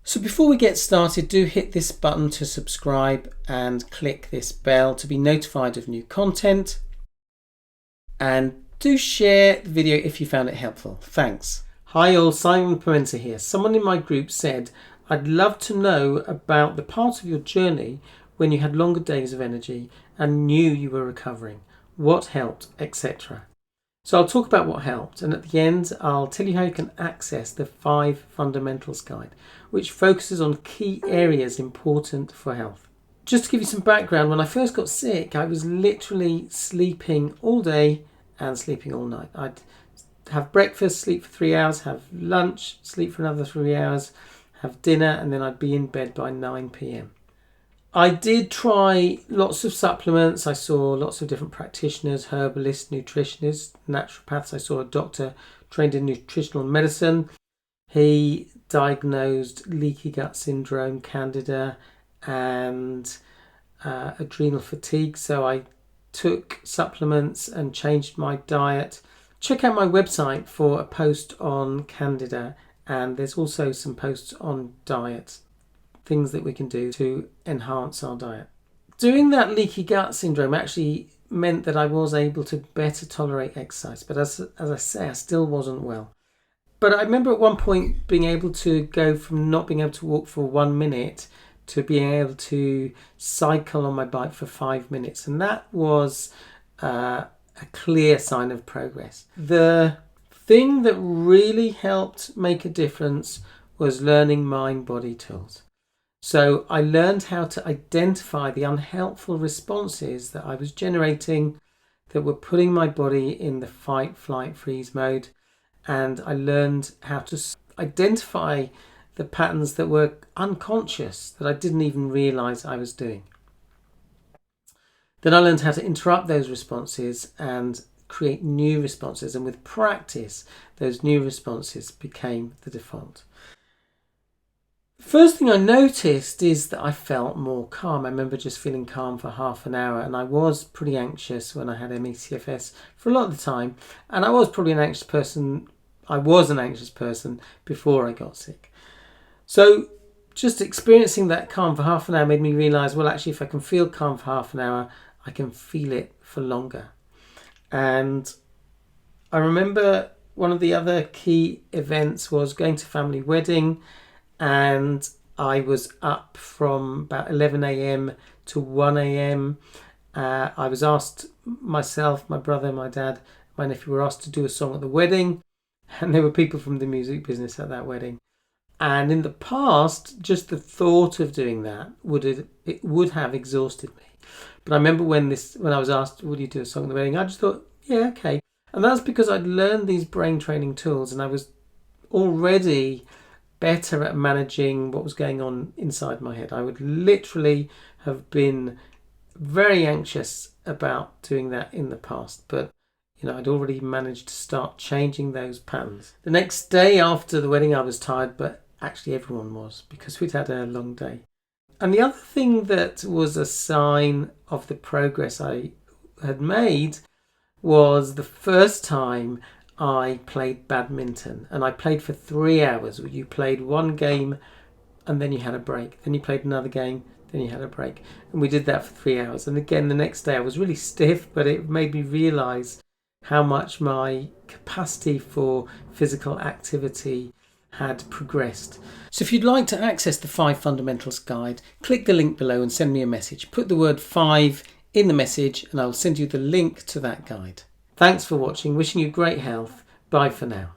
So before we get started, do hit this button to subscribe and click this bell to be notified of new content. And do share the video if you found it helpful. Thanks. Hi all, Simon Pimenta here. Someone in my group said, I'd love to know about the part of your journey when you had longer days of energy and knew you were recovering. What helped, etc. So I'll talk about what helped, and at the end I'll tell you how you can access the 5 Fundamentals Guide, which focuses on key areas important for health. Just to give you some background, when I first got sick, I was literally sleeping all day and sleeping all night. I'd have breakfast, sleep for 3 hours, have lunch, sleep for another 3 hours, have dinner, and then I'd be in bed by 9 p.m. I did try lots of supplements. I saw lots of different practitioners, herbalists, nutritionists, naturopaths. I saw a doctor trained in nutritional medicine. He diagnosed leaky gut syndrome, candida, and adrenal fatigue. So I took supplements and changed my diet. Check out my website for a post on candida, and there's also some posts on diet. Things that we can do to enhance our diet. Doing that leaky gut syndrome actually meant that I was able to better tolerate exercise, but as I say, I still wasn't well. But I remember at one point being able to go from not being able to walk for 1 minute to being able to cycle on my bike for 5 minutes, and that was a clear sign of progress. The thing that really helped make a difference was learning mind-body tools. So I learned how to identify the unhelpful responses that I was generating that were putting my body in the fight, flight, freeze mode. And I learned how to identify the patterns that were unconscious that I didn't even realize I was doing. Then I learned how to interrupt those responses and create new responses. And with practice, those new responses became the default. First thing I noticed is that I felt more calm. I remember just feeling calm for half an hour, and I was pretty anxious when I had ME/CFS for a lot of the time, and I was probably an anxious person. I was an anxious person before I got sick. So just experiencing that calm for half an hour made me realise, well, actually, if I can feel calm for half an hour, I can feel it for longer. And I remember one of the other key events was going to a family wedding, and I was up from about 11 a.m. to 1 a.m. I was asked, myself, my brother, my dad, my nephew were asked to do a song at the wedding, and there were people from the music business at that wedding. And in the past, just the thought of doing that would have exhausted me. But I remember when I was asked, would you do a song at the wedding? I just thought, yeah, okay. And that's because I'd learned these brain training tools, and I was already better at managing what was going on inside my head. I would literally have been very anxious about doing that in the past, but I'd already managed to start changing those patterns. The next day after the wedding I was tired, but actually everyone was, because we'd had a long day. And the other thing that was a sign of the progress I had made was the first time I played badminton, and I played for 3 hours. You played one game and then you had a break. Then you played another game, then you had a break. And we did that for 3 hours. And again, the next day I was really stiff, but it made me realise how much my capacity for physical activity had progressed. So if you'd like to access the 5 Fundamentals Guide, click the link below and send me a message. Put the word 5 in the message and I'll send you the link to that guide. Thanks for watching. Wishing you great health. Bye for now.